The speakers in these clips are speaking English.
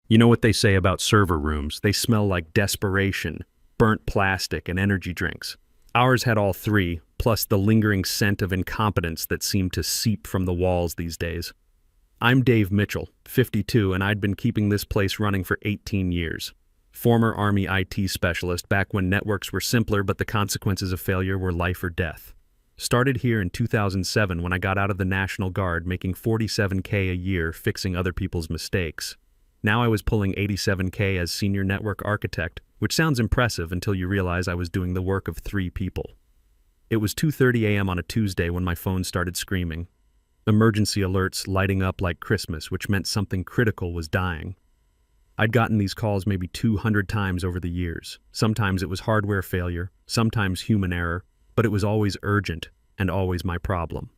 You know what they say about server rooms? They smell like desperation, burnt plastic, and energy drinks. Ours had all three, plus the lingering scent of incompetence that seemed to seep from the walls these days. I'm Dave Mitchell, 52, and I'd been keeping this place running for 18 years. Former Army IT specialist back when networks were simpler but the consequences of failure were life or death. Started here in 2007 when I got out of the National Guard making $47K a year fixing other people's mistakes. Now I was pulling $87K as senior network architect, which sounds impressive until you realize I was doing the work of 3 people. It was 2:30 a.m. on a Tuesday when my phone started screaming. Emergency alerts lighting up like Christmas, which meant something critical was dying. I'd gotten these calls maybe 200 times over the years. Sometimes it was hardware failure, sometimes human error, but it was always urgent and always my problem.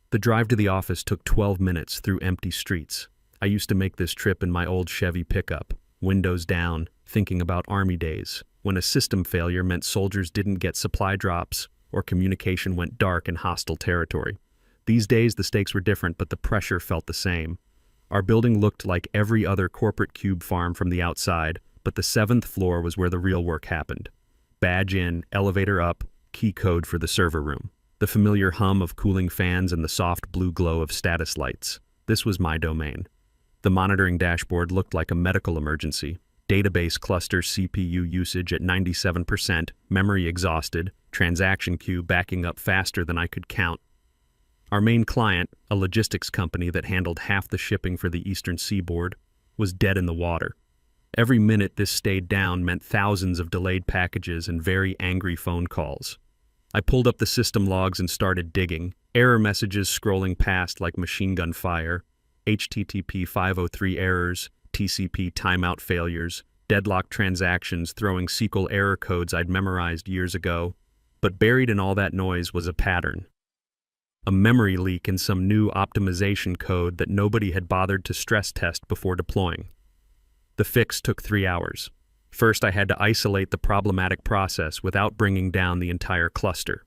The drive to the office took 12 minutes through empty streets. I used to make this trip in my old Chevy pickup, windows down, thinking about Army days, when a system failure meant soldiers didn't get supply drops or communication went dark in hostile territory. These days the stakes were different, but the pressure felt the same. Our building looked like every other corporate cube farm from the outside, but the 7th floor was where the real work happened. Badge in, elevator up, key code for the server room. The familiar hum of cooling fans and the soft blue glow of status lights. This was my domain. The monitoring dashboard looked like a medical emergency. Database cluster CPU usage at 97%, memory exhausted, transaction queue backing up faster than I could count. Our main client, a logistics company that handled half the shipping for the eastern seaboard, was dead in the water. Every minute this stayed down meant thousands of delayed packages and very angry phone calls. I pulled up the system logs and started digging, error messages scrolling past like machine gun fire, HTTP 503 errors, TCP timeout failures, deadlocked transactions throwing SQL error codes I'd memorized years ago. But buried in all that noise was a pattern. A memory leak in some new optimization code that nobody had bothered to stress test before deploying. The fix took 3 hours. First, I had to isolate the problematic process without bringing down the entire cluster.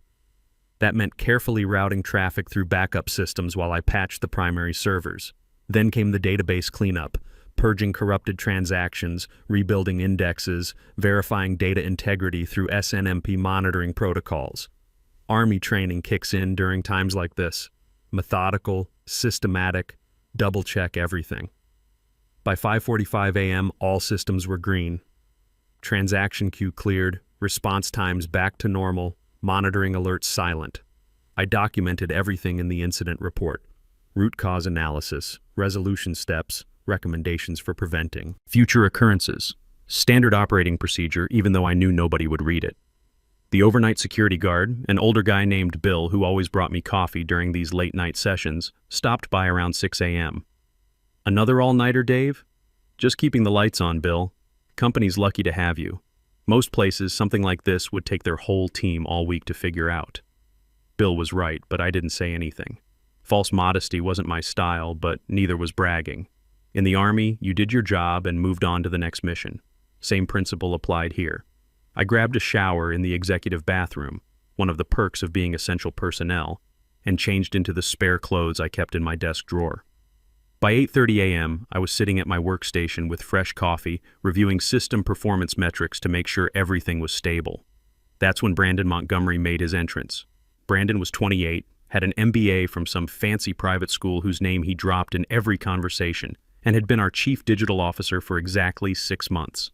That meant carefully routing traffic through backup systems while I patched the primary servers. Then came the database cleanup, purging corrupted transactions, rebuilding indexes, verifying data integrity through SNMP monitoring protocols. Army training kicks in during times like this. Methodical, systematic, double-check everything. By 5:45 a.m., all systems were green. Transaction queue cleared, response times back to normal, monitoring alerts silent. I documented everything in the incident report. Root cause analysis, resolution steps, recommendations for preventing. Future occurrences. Standard operating procedure, even though I knew nobody would read it. The overnight security guard, an older guy named Bill who always brought me coffee during these late-night sessions, stopped by around 6 a.m. Another all-nighter, Dave? Just keeping the lights on, Bill. Company's lucky to have you. Most places, something like this would take their whole team all week to figure out. Bill was right, but I didn't say anything. False modesty wasn't my style, but neither was bragging. In the Army, you did your job and moved on to the next mission. Same principle applied here. I grabbed a shower in the executive bathroom, one of the perks of being essential personnel, and changed into the spare clothes I kept in my desk drawer. By 8:30 a.m., I was sitting at my workstation with fresh coffee, reviewing system performance metrics to make sure everything was stable. That's when Brandon Montgomery made his entrance. Brandon was 28, had an MBA from some fancy private school whose name he dropped in every conversation, and had been our chief digital officer for exactly 6 months.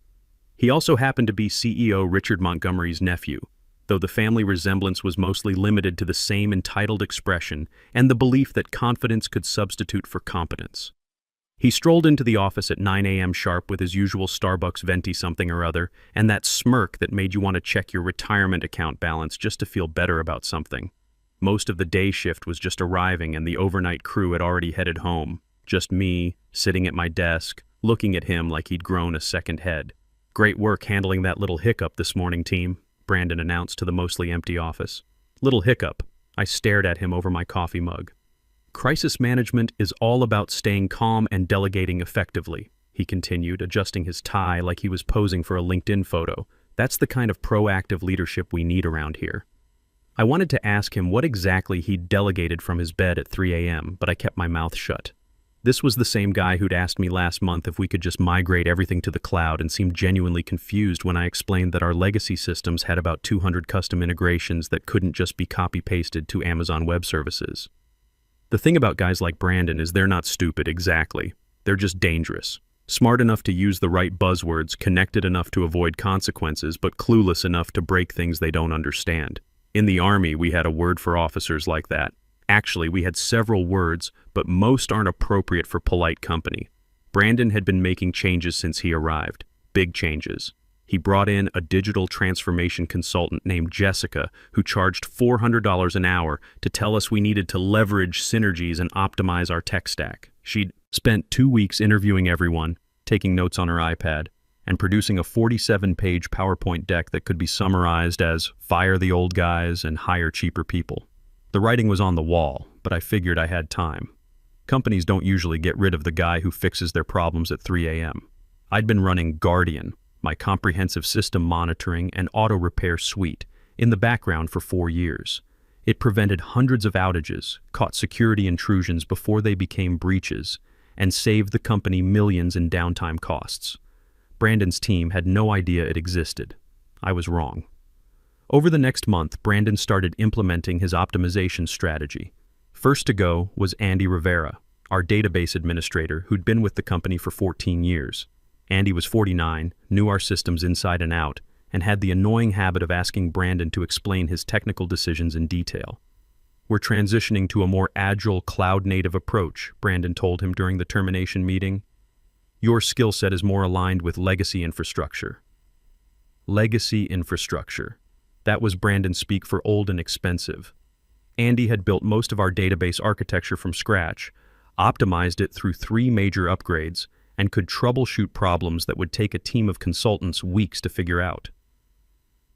He also happened to be CEO Richard Montgomery's nephew, though the family resemblance was mostly limited to the same entitled expression and the belief that confidence could substitute for competence. He strolled into the office at 9 a.m. sharp with his usual Starbucks venti something or other, and that smirk that made you want to check your retirement account balance just to feel better about something. Most of the day shift was just arriving and the overnight crew had already headed home. Just me, sitting at my desk, looking at him like he'd grown a second head. "Great work handling that little hiccup this morning, team," Brandon announced to the mostly empty office. "Little hiccup." I stared at him over my coffee mug. "Crisis management is all about staying calm and delegating effectively," he continued, adjusting his tie like he was posing for a LinkedIn photo. "That's the kind of proactive leadership we need around here." I wanted to ask him what exactly he'd delegated from his bed at 3 a.m., but I kept my mouth shut. This was the same guy who'd asked me last month if we could just migrate everything to the cloud and seemed genuinely confused when I explained that our legacy systems had about 200 custom integrations that couldn't just be copy-pasted to Amazon Web Services. The thing about guys like Brandon is they're not stupid, exactly. They're just dangerous. Smart enough to use the right buzzwords, connected enough to avoid consequences, but clueless enough to break things they don't understand. In the Army, we had a word for officers like that. Actually, we had several words, but most aren't appropriate for polite company. Brandon had been making changes since he arrived. Big changes. He brought in a digital transformation consultant named Jessica, who charged $400 an hour to tell us we needed to leverage synergies and optimize our tech stack. She'd spent 2 weeks interviewing everyone, taking notes on her iPad, and producing a 47-page PowerPoint deck that could be summarized as fire the old guys and hire cheaper people. The writing was on the wall, but I figured I had time. Companies don't usually get rid of the guy who fixes their problems at 3 a.m. I'd been running Guardian, my comprehensive system monitoring and auto repair suite, in the background for 4 years. It prevented hundreds of outages, caught security intrusions before they became breaches, and saved the company millions in downtime costs. Brandon's team had no idea it existed. I was wrong. Over the next month, Brandon started implementing his optimization strategy. First to go was Andy Rivera, our database administrator who'd been with the company for 14 years. Andy was 49, knew our systems inside and out, and had the annoying habit of asking Brandon to explain his technical decisions in detail. "We're transitioning to a more agile, cloud-native approach," Brandon told him during the termination meeting. "Your skill set is more aligned with legacy infrastructure." Legacy infrastructure. That was Brandon's speak for old and expensive. Andy had built most of our database architecture from scratch, optimized it through 3 major upgrades, and could troubleshoot problems that would take a team of consultants weeks to figure out.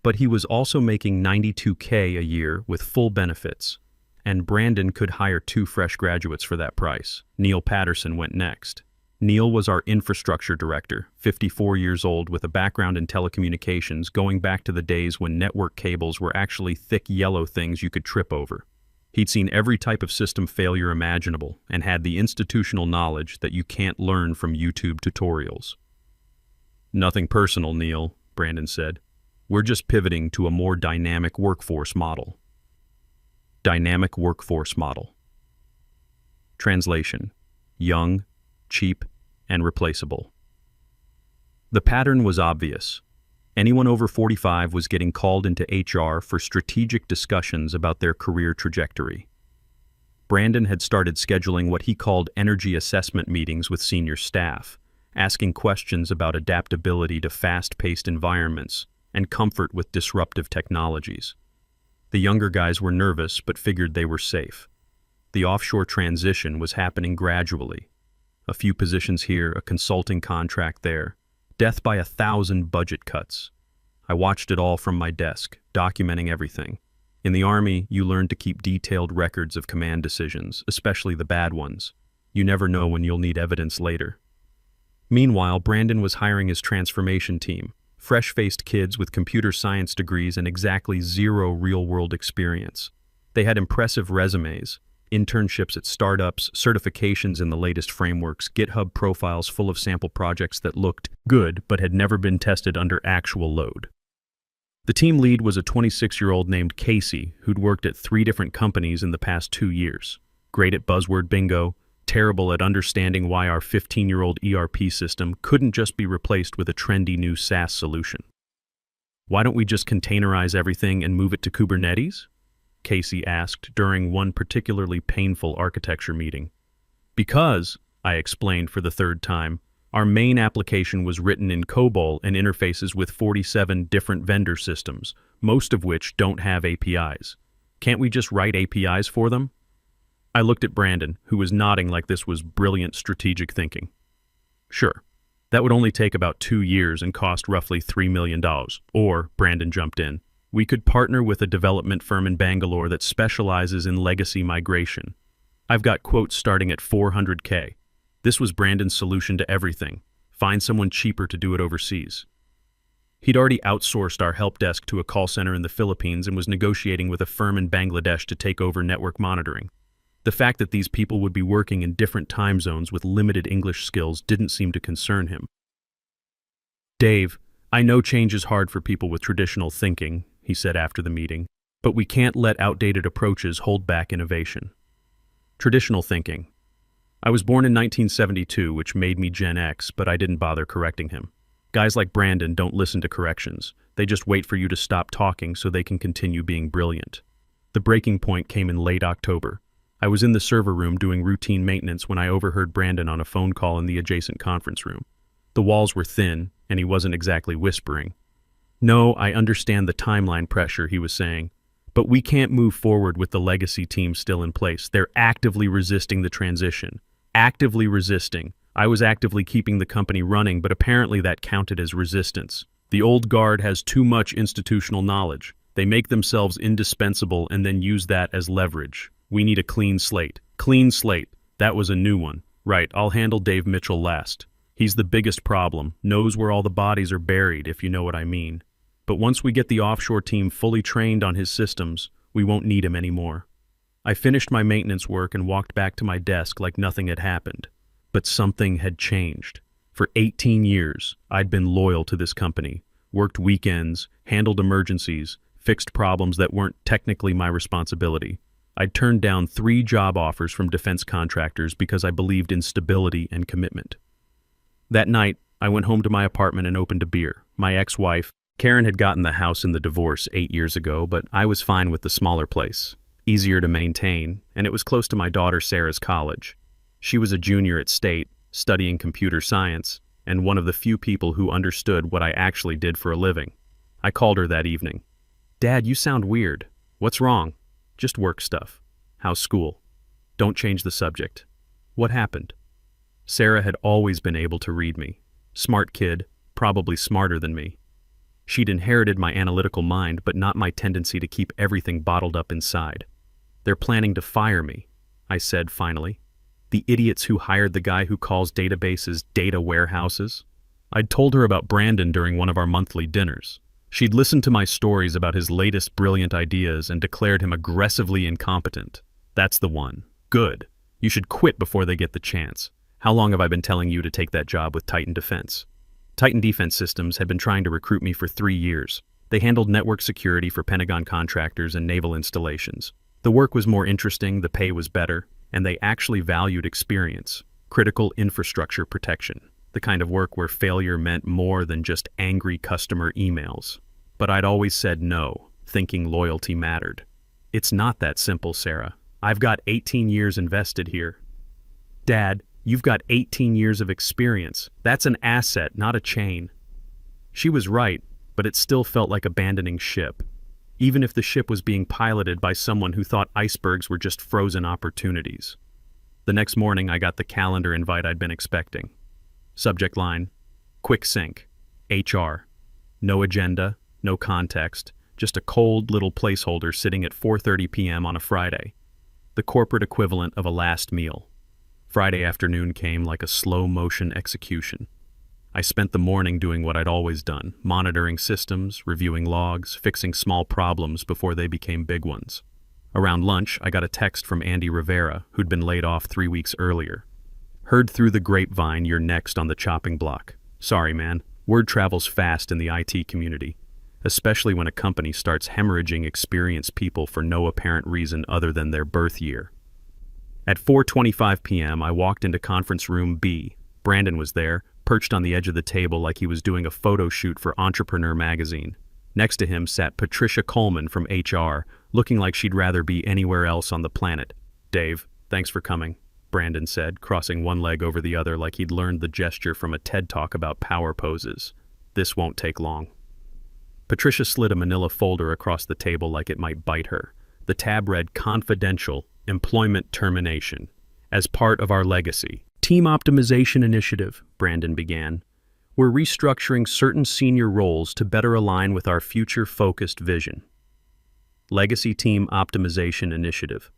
But he was also making $92K a year with full benefits, and Brandon could hire 2 fresh graduates for that price. Neil Patterson went next. Neil was our infrastructure director, 54 years old with a background in telecommunications going back to the days when network cables were actually thick yellow things you could trip over. He'd seen every type of system failure imaginable and had the institutional knowledge that you can't learn from YouTube tutorials. "Nothing personal, Neil," Brandon said. "We're just pivoting to a more dynamic workforce model." Dynamic workforce model. Translation: young, cheap, and replaceable. The pattern was obvious. Anyone over 45 was getting called into HR for strategic discussions about their career trajectory. Brandon had started scheduling what he called energy assessment meetings with senior staff, asking questions about adaptability to fast-paced environments and comfort with disruptive technologies. The younger guys were nervous but figured they were safe. The offshore transition was happening gradually. A few positions here, a consulting contract there. Death by 1,000 budget cuts. I watched it all from my desk, documenting everything. In the Army, you learn to keep detailed records of command decisions, especially the bad ones. You never know when you'll need evidence later. Meanwhile, Brandon was hiring his transformation team, fresh-faced kids with computer science degrees and exactly 0 real-world experience. They had impressive resumes, internships at startups, certifications in the latest frameworks, GitHub profiles full of sample projects that looked good but had never been tested under actual load. The team lead was a 26-year-old named Casey who'd worked at 3 different companies in the past 2 years. Great at buzzword bingo, terrible at understanding why our 15-year-old ERP system couldn't just be replaced with a trendy new SaaS solution. "Why don't we just containerize everything and move it to Kubernetes?" Casey asked during one particularly painful architecture meeting. "Because," I explained for the 3rd time, "our main application was written in COBOL and interfaces with 47 different vendor systems, most of which don't have APIs. Can't we just write APIs for them?" I looked at Brandon, who was nodding like this was brilliant strategic thinking. "Sure. That would only take about 2 years and cost roughly $3 million. Or," Brandon jumped in, "we could partner with a development firm in Bangalore that specializes in legacy migration. I've got quotes starting at $400K. This was Brandon's solution to everything. Find someone cheaper to do it overseas. He'd already outsourced our help desk to a call center in the Philippines and was negotiating with a firm in Bangladesh to take over network monitoring. The fact that these people would be working in different time zones with limited English skills didn't seem to concern him. "Dave, I know change is hard for people with traditional thinking," he said after the meeting, "but we can't let outdated approaches hold back innovation." Traditional thinking. I was born in 1972, which made me Gen X, but I didn't bother correcting him. Guys like Brandon don't listen to corrections. They just wait for you to stop talking so they can continue being brilliant. The breaking point came in late October. I was in the server room doing routine maintenance when I overheard Brandon on a phone call in the adjacent conference room. The walls were thin, and he wasn't exactly whispering. "No, I understand the timeline pressure," he was saying, "but we can't move forward with the legacy team still in place. They're actively resisting the transition. Actively resisting. I was actively keeping the company running, but apparently that counted as resistance. The old guard has too much institutional knowledge. They make themselves indispensable and then use that as leverage. We need a clean slate." Clean slate. That was a new one. Right, I'll handle Dave Mitchell last. He's the biggest problem, knows where all the bodies are buried, if you know what I mean. But once we get the offshore team fully trained on his systems, we won't need him anymore. I finished my maintenance work and walked back to my desk like nothing had happened. But something had changed. For 18 years, I'd been loyal to this company, worked weekends, handled emergencies, fixed problems that weren't technically my responsibility. I'd turned down 3 job offers from defense contractors because I believed in stability and commitment. That night, I went home to my apartment and opened a beer. My ex-wife, Karen, had gotten the house in the divorce 8 years ago, but I was fine with the smaller place. Easier to maintain, and it was close to my daughter Sarah's college. She was a junior at State, studying computer science, and one of the few people who understood what I actually did for a living. I called her that evening. "Dad, you sound weird. What's wrong?" "Just work stuff." "How's school?" "Don't change the subject." "What happened?" Sarah had always been able to read me. Smart kid, probably smarter than me. She'd inherited my analytical mind, but not my tendency to keep everything bottled up inside. "They're planning to fire me," I said finally. "The idiots who hired the guy who calls databases data warehouses." I'd told her about Brandon during one of our monthly dinners. She'd listened to my stories about his latest brilliant ideas and declared him aggressively incompetent. "That's the one. Good. You should quit before they get the chance. How long have I been telling you to take that job with Titan Defense?" Titan Defense Systems had been trying to recruit me for 3 years. They handled network security for Pentagon contractors and naval installations. The work was more interesting, the pay was better, and they actually valued experience, critical infrastructure protection, the kind of work where failure meant more than just angry customer emails. But I'd always said no, thinking loyalty mattered. "It's not that simple, Sarah. I've got 18 years invested here." "Dad, you've got 18 years of experience. That's an asset, not a chain." She was right, but it still felt like abandoning ship, even if the ship was being piloted by someone who thought icebergs were just frozen opportunities. The next morning, I got the calendar invite I'd been expecting. Subject line, "Quick sync, HR." No agenda, no context, just a cold little placeholder sitting at 4:30 p.m. on a Friday. The corporate equivalent of a last meal. Friday afternoon came like a slow-motion execution. I spent the morning doing what I'd always done, monitoring systems, reviewing logs, fixing small problems before they became big ones. Around lunch, I got a text from Andy Rivera, who'd been laid off 3 weeks earlier. "Heard through the grapevine you're next on the chopping block. Sorry, man. Word travels fast in the IT community, especially when a company starts hemorrhaging experienced people for no apparent reason other than their birth year." At 4:25 p.m., I walked into conference room B. Brandon was there, perched on the edge of the table like he was doing a photo shoot for Entrepreneur magazine. Next to him sat Patricia Coleman from HR, looking like she'd rather be anywhere else on the planet. "Dave, thanks for coming," Brandon said, crossing one leg over the other like he'd learned the gesture from a TED Talk about power poses. "This won't take long." Patricia slid a manila folder across the table like it might bite her. The tab read "Confidential Employment Termination. As part of our legacy team optimization initiative," Brandon began. "We're restructuring certain senior roles to better align with our future-focused vision." Legacy Team Optimization Initiative.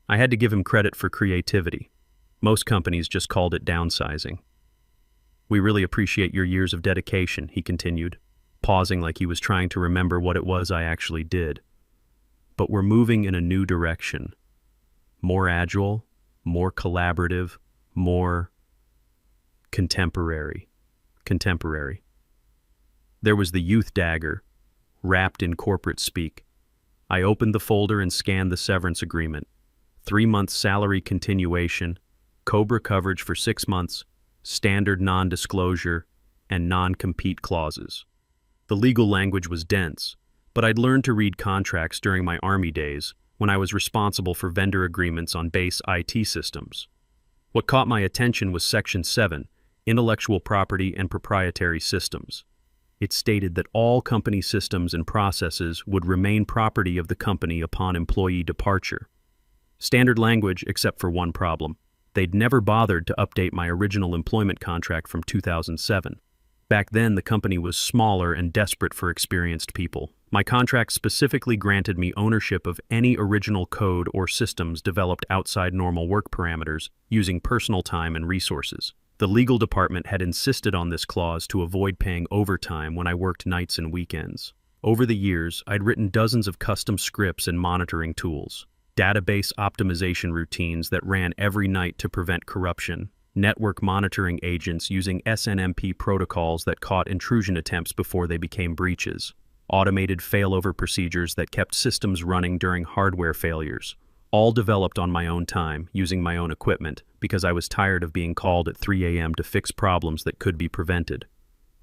I had to give him credit for creativity. Most companies just called it downsizing. "We really appreciate your years of dedication," he continued, pausing like he was trying to remember what it was I actually did. "But we're moving in a new direction. more agile, more collaborative, more contemporary. There was the youth dagger, wrapped in corporate speak. I opened the folder and scanned the severance agreement. 3-month salary continuation, COBRA coverage for 6 months, standard non-disclosure, and non-compete clauses. The legal language was dense, but I'd learned to read contracts during my Army days when I was responsible for vendor agreements on base IT systems. What caught my attention was Section 7, Intellectual Property and Proprietary Systems. It stated that all company systems and processes would remain property of the company upon employee departure. Standard language, except for one problem. They'd never bothered to update my original employment contract from 2007. Back then, the company was smaller and desperate for experienced people. My contract specifically granted me ownership of any original code or systems developed outside normal work parameters, using personal time and resources. The legal department had insisted on this clause to avoid paying overtime when I worked nights and weekends. Over the years, I'd written dozens of custom scripts and monitoring tools, database optimization routines that ran every night to prevent corruption, network monitoring agents using SNMP protocols that caught intrusion attempts before they became breaches, automated failover procedures that kept systems running during hardware failures, all developed on my own time, using my own equipment, because I was tired of being called at 3 a.m. to fix problems that could be prevented.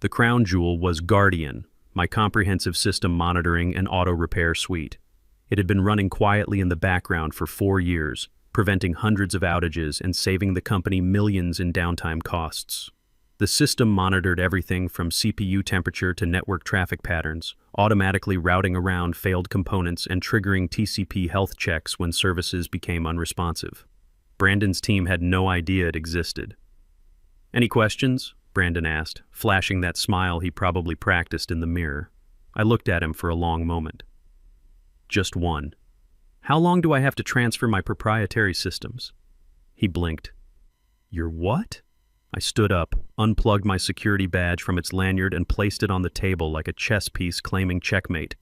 The crown jewel was Guardian, my comprehensive system monitoring and auto repair suite. It had been running quietly in the background for 4 years, preventing hundreds of outages and saving the company millions in downtime costs. The system monitored everything from CPU temperature to network traffic patterns, automatically routing around failed components and triggering TCP health checks when services became unresponsive. Brandon's team had no idea it existed. "Any questions?" Brandon asked, flashing that smile he probably practiced in the mirror. I looked at him for a long moment. "Just one. How long do I have to transfer my proprietary systems?" He blinked. "Your what?" I stood up, unplugged my security badge from its lanyard and placed it on the table like a chess piece claiming checkmate.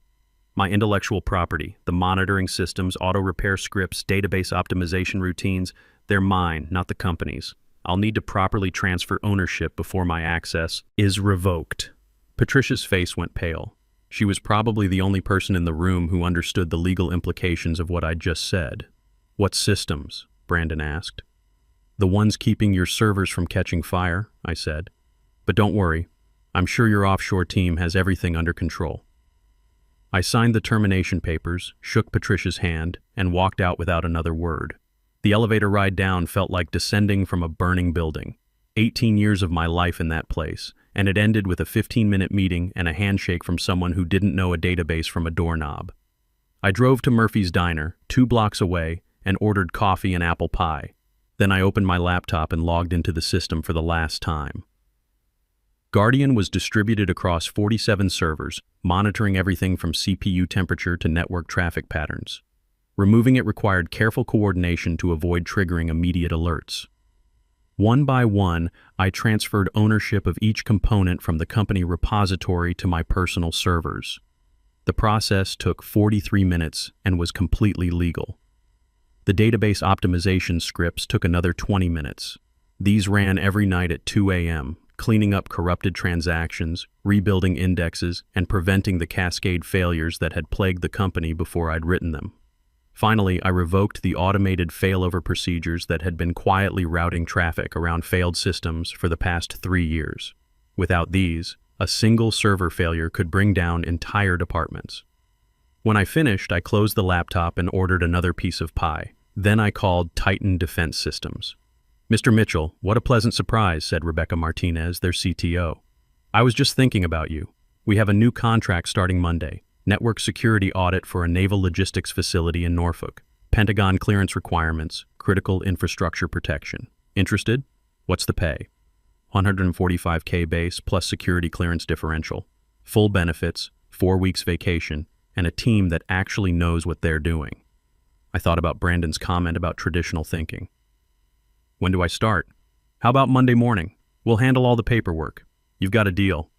"My intellectual property, the monitoring systems, auto-repair scripts, database optimization routines, they're mine, not the company's. I'll need to properly transfer ownership before my access is revoked." Patricia's face went pale. She was probably the only person in the room who understood the legal implications of what I'd just said. "What systems?" Brandon asked. "The ones keeping your servers from catching fire," I said. "But don't worry, I'm sure your offshore team has everything under control." I signed the termination papers, shook Patricia's hand, and walked out without another word. The elevator ride down felt like descending from a burning building. 18 years of my life in that place, and it ended with a 15-minute meeting and a handshake from someone who didn't know a database from a doorknob. I drove to Murphy's Diner, 2 blocks away, and ordered coffee and apple pie. Then I opened my laptop and logged into the system for the last time. Guardian was distributed across 47 servers, monitoring everything from CPU temperature to network traffic patterns. Removing it required careful coordination to avoid triggering immediate alerts. One by one, I transferred ownership of each component from the company repository to my personal servers. The process took 43 minutes and was completely legal. The database optimization scripts took another 20 minutes. These ran every night at 2 a.m., cleaning up corrupted transactions, rebuilding indexes, and preventing the cascade failures that had plagued the company before I'd written them. Finally, I revoked the automated failover procedures that had been quietly routing traffic around failed systems for the past 3 years. Without these, a single server failure could bring down entire departments. When I finished, I closed the laptop and ordered another piece of pie. Then I called Titan Defense Systems. "Mr. Mitchell, what a pleasant surprise," said Rebecca Martinez, their CTO. "I was just thinking about you. We have a new contract starting Monday. Network security audit for a naval logistics facility in Norfolk. Pentagon clearance requirements, critical infrastructure protection. Interested? What's the pay? $145K base plus security clearance differential. Full benefits, 4 weeks vacation, and a team that actually knows what they're doing." I thought about Brandon's comment about traditional thinking. "When do I start?" "How about Monday morning? We'll handle all the paperwork. You've got a deal."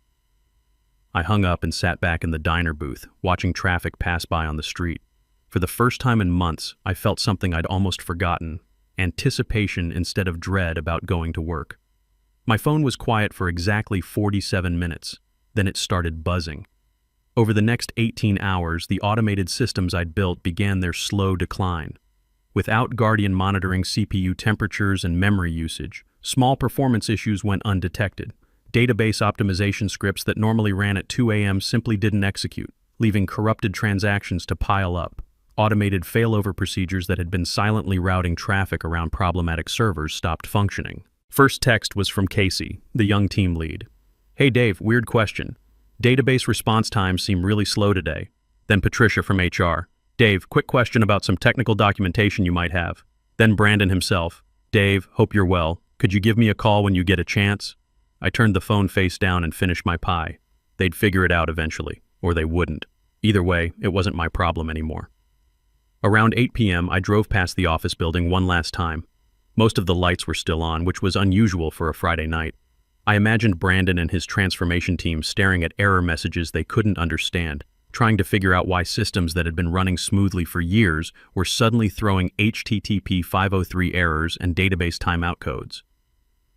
I hung up and sat back in the diner booth, watching traffic pass by on the street. For the first time in months, I felt something I'd almost forgotten: anticipation instead of dread about going to work. My phone was quiet for exactly 47 minutes. Then it started buzzing. Over the next 18 hours, the automated systems I'd built began their slow decline. Without Guardian monitoring CPU temperatures and memory usage, small performance issues went undetected. Database optimization scripts that normally ran at 2 a.m. simply didn't execute, leaving corrupted transactions to pile up. Automated failover procedures that had been silently routing traffic around problematic servers stopped functioning. First text was from Casey, the young team lead. "Hey Dave, weird question. Database response times seem really slow today." Then Patricia from HR. "Dave, quick question about some technical documentation you might have." Then Brandon himself. "Dave, hope you're well. Could you give me a call when you get a chance?" I turned the phone face down and finished my pie. They'd figure it out eventually, or they wouldn't. Either way, it wasn't my problem anymore. Around 8 p.m., I drove past the office building one last time. Most of the lights were still on, which was unusual for a Friday night. I imagined Brandon and his transformation team staring at error messages they couldn't understand, trying to figure out why systems that had been running smoothly for years were suddenly throwing HTTP 503 errors and database timeout codes.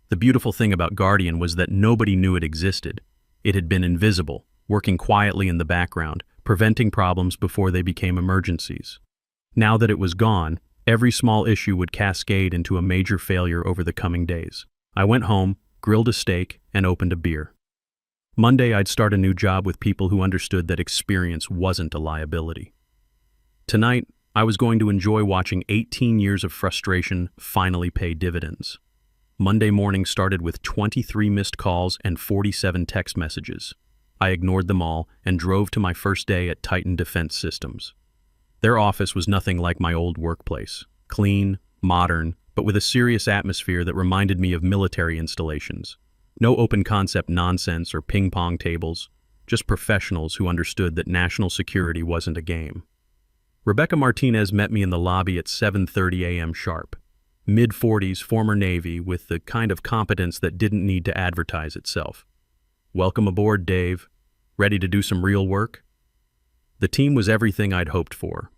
The beautiful thing about Guardian was that nobody knew it existed. It had been invisible, working quietly in the background, preventing problems before they became emergencies. Now that it was gone, every small issue would cascade into a major failure over the coming days. I went home, grilled a steak, and opened a beer. Monday, I'd start a new job with people who understood that experience wasn't a liability. Tonight, I was going to enjoy watching 18 years of frustration finally pay dividends. Monday morning started with 23 missed calls and 47 text messages. I ignored them all and drove to my first day at Titan Defense Systems. Their office was nothing like my old workplace. Clean, modern, but with a serious atmosphere that reminded me of military installations. No open-concept nonsense or ping-pong tables, just professionals who understood that national security wasn't a game. Rebecca Martinez met me in the lobby at 7:30 a.m. sharp. Mid-40s, former Navy, with the kind of competence that didn't need to advertise itself. "Welcome aboard, Dave. Ready to do some real work?" The team was everything I'd hoped for.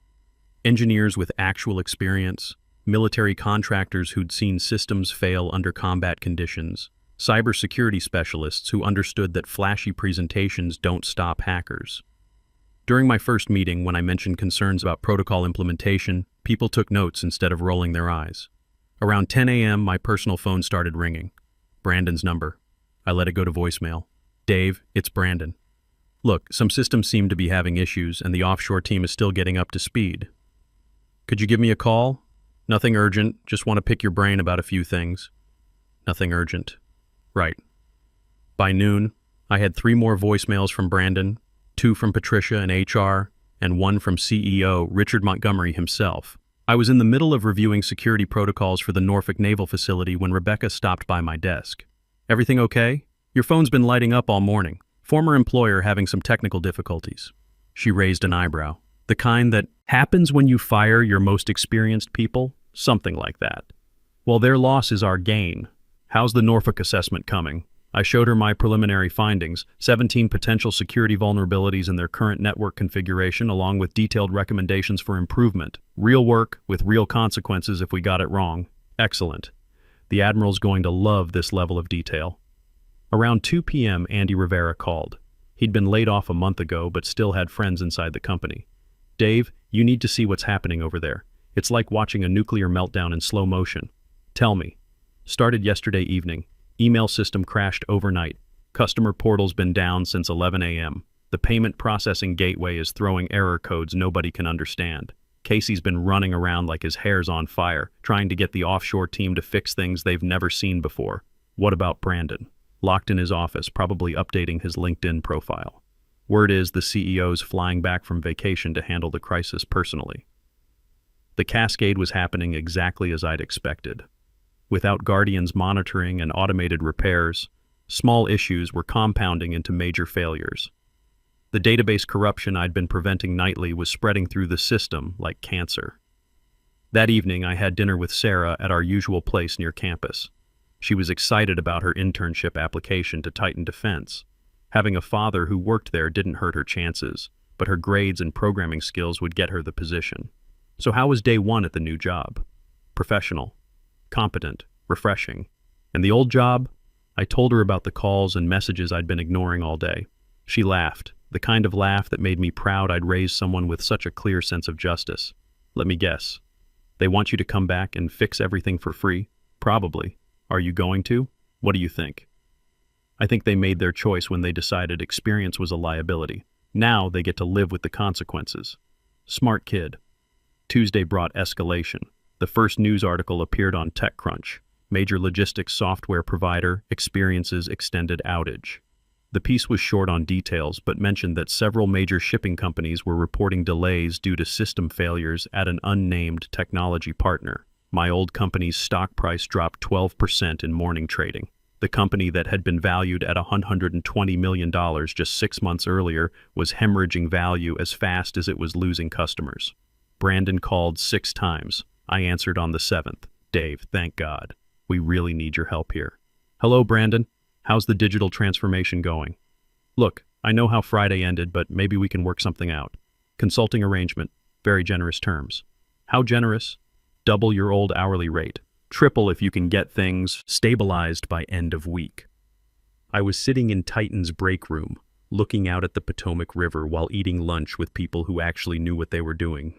Engineers with actual experience, military contractors who'd seen systems fail under combat conditions, cybersecurity specialists who understood that flashy presentations don't stop hackers. During my first meeting, when I mentioned concerns about protocol implementation, people took notes instead of rolling their eyes. Around 10 a.m., my personal phone started ringing. Brandon's number. I let it go to voicemail. "Dave, it's Brandon. Look, some systems seem to be having issues, and the offshore team is still getting up to speed. Could you give me a call? Nothing urgent, just want to pick your brain about a few things." Nothing urgent. Right. By noon, I had 3 more voicemails from Brandon, 2 from Patricia and HR, and 1 from CEO Richard Montgomery himself. I was in the middle of reviewing security protocols for the Norfolk Naval Facility when Rebecca stopped by my desk. "Everything okay? Your phone's been lighting up all morning. Former employer having some technical difficulties." She raised an eyebrow. The kind that happens when you fire your most experienced people? Something like that. "Well, their loss is our gain. How's the Norfolk assessment coming?" I showed her my preliminary findings, 17 potential security vulnerabilities in their current network configuration, along with detailed recommendations for improvement. Real work with real consequences if we got it wrong. Excellent. The Admiral's going to love this level of detail. Around 2 p.m., Andy Rivera called. He'd been laid off a month ago, but still had friends inside the company. "Dave, you need to see what's happening over there. It's like watching a nuclear meltdown in slow motion." "Tell me." "Started yesterday evening. Email system crashed overnight. Customer portal's been down since 11 a.m. The payment processing gateway is throwing error codes nobody can understand. Casey's been running around like his hair's on fire, trying to get the offshore team to fix things they've never seen before." "What about Brandon?" "Locked in his office, probably updating his LinkedIn profile. Word is the CEO's flying back from vacation to handle the crisis personally." The cascade was happening exactly as I'd expected. Without Guardian's monitoring and automated repairs, small issues were compounding into major failures. The database corruption I'd been preventing nightly was spreading through the system like cancer. That evening, I had dinner with Sarah at our usual place near campus. She was excited about her internship application to Titan Defense. Having a father who worked there didn't hurt her chances. but her grades and programming skills would get her the position. So how was day one at the new job? Professional, competent, refreshing. And the old job? I told her about the calls and messages I'd been ignoring all day. She laughed, the kind of laugh that made me proud I'd raised someone with such a clear sense of justice. Let me guess. They want you to come back and fix everything for free? Probably. Are you going to? What do you think? I think they made their choice when they decided experience was a liability. Now they get to live with the consequences. Smart kid. Tuesday brought escalation. The first news article appeared on TechCrunch. Major logistics software provider experiences extended outage. The piece was short on details, but mentioned that several major shipping companies were reporting delays due to system failures at an unnamed technology partner. My old company's stock price dropped 12% in morning trading. The company that had been valued at $120 million just 6 months earlier was hemorrhaging value as fast as it was losing customers. Brandon called 6 times. I answered on the 7th. Dave, thank God. We really need your help here. Hello, Brandon. How's the digital transformation going? Look, I know how Friday ended, but maybe we can work something out. Consulting arrangement, very generous terms. How generous? Double your old hourly rate. Triple if you can get things stabilized by end of week. I was sitting in Titan's break room, looking out at the Potomac River while eating lunch with people who actually knew what they were doing.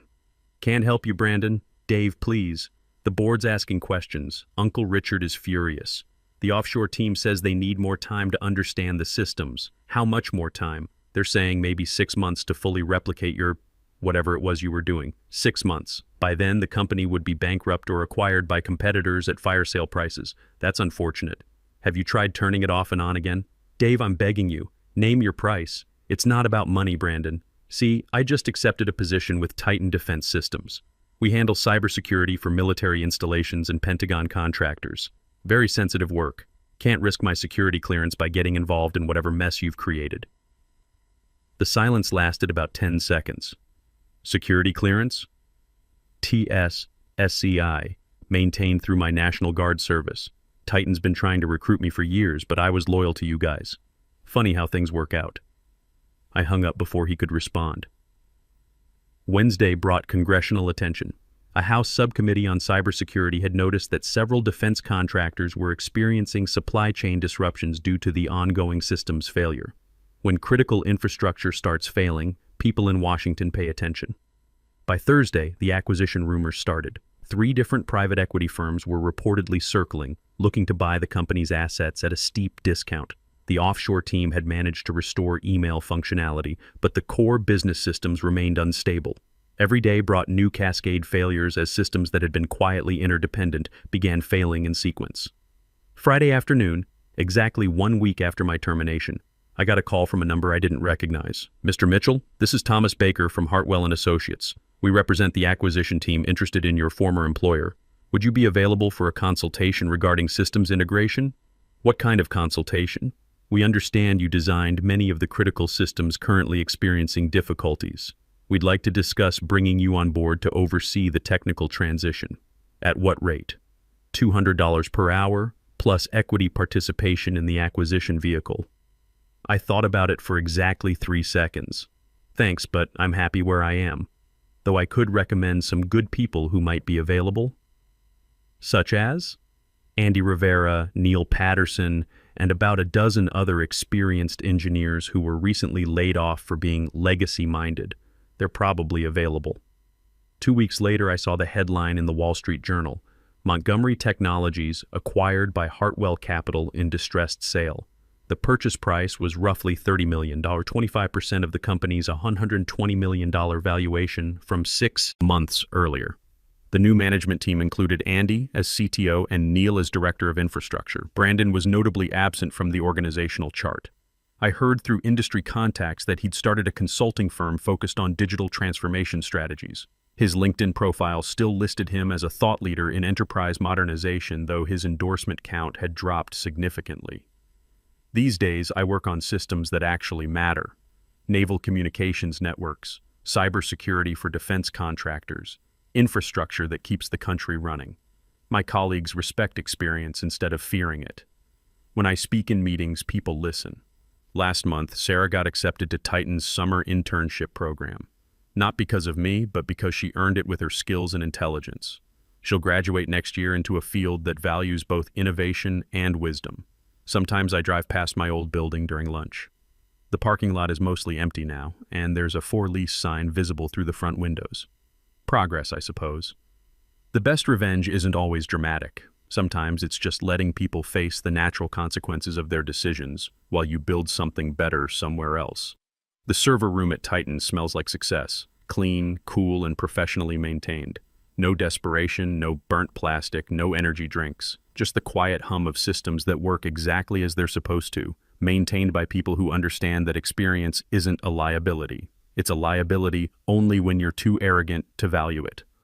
Can't help you, Brandon. Dave, please. The board's asking questions. Uncle Richard is furious. The offshore team says they need more time to understand the systems. How much more time? They're saying maybe 6 months to fully replicate your whatever it was you were doing. 6 months. By then, the company would be bankrupt or acquired by competitors at fire sale prices. That's unfortunate. Have you tried turning it off and on again? Dave, I'm begging you. Name your price. It's not about money, Brandon. See, I just accepted a position with Titan Defense Systems. We handle cybersecurity for military installations and Pentagon contractors. Very sensitive work. Can't risk my security clearance by getting involved in whatever mess you've created. The silence lasted about 10 seconds. Security clearance? TS-SCI, maintained through my National Guard service. Titan's been trying to recruit me for years, but I was loyal to you guys. Funny how things work out. I hung up before he could respond. Wednesday brought congressional attention. A House subcommittee on cybersecurity had noticed that several defense contractors were experiencing supply chain disruptions due to the ongoing systems failure. When critical infrastructure starts failing, people in Washington pay attention. By Thursday, the acquisition rumors started. 3 different private equity firms were reportedly circling, looking to buy the company's assets at a steep discount. The offshore team had managed to restore email functionality, but the core business systems remained unstable. Every day brought new cascade failures as systems that had been quietly interdependent began failing in sequence. Friday afternoon, exactly 1 week after my termination, I got a call from a number I didn't recognize. Mr. Mitchell, this is Thomas Baker from Hartwell & Associates. We represent the acquisition team interested in your former employer. Would you be available for a consultation regarding systems integration? What kind of consultation? We understand you designed many of the critical systems currently experiencing difficulties. We'd like to discuss bringing you on board to oversee the technical transition. At what rate? $200 per hour, plus equity participation in the acquisition vehicle. I thought about it for exactly 3 seconds. Thanks, but I'm happy where I am. Though I could recommend some good people who might be available. Such as? Andy Rivera, Neil Patterson, and about a dozen other experienced engineers who were recently laid off for being legacy-minded. They're probably available. 2 weeks later, I saw the headline in the Wall Street Journal. Montgomery Technologies acquired by Hartwell Capital in distressed sale. The purchase price was roughly $30 million, 25% of the company's $120 million valuation from 6 months earlier. The new management team included Andy as CTO and Neil as Director of Infrastructure. Brandon was notably absent from the organizational chart. I heard through industry contacts that he'd started a consulting firm focused on digital transformation strategies. His LinkedIn profile still listed him as a thought leader in enterprise modernization, though his endorsement count had dropped significantly. These days, I work on systems that actually matter. Naval communications networks, cybersecurity for defense contractors, infrastructure that keeps the country running. My colleagues respect experience instead of fearing it. When I speak in meetings, people listen. Last month, Sarah got accepted to Titan's summer internship program. Not because of me, but because she earned it with her skills and intelligence. She'll graduate next year into a field that values both innovation and wisdom. Sometimes I drive past my old building during lunch. The parking lot is mostly empty now, and there's a for lease sign visible through the front windows. Progress, I suppose. The best revenge isn't always dramatic. Sometimes it's just letting people face the natural consequences of their decisions while you build something better somewhere else. The server room at Titan smells like success. Clean, cool, and professionally maintained. No desperation, no burnt plastic, no energy drinks. Just the quiet hum of systems that work exactly as they're supposed to, maintained by people who understand that experience isn't a liability. It's a liability only when you're too arrogant to value it.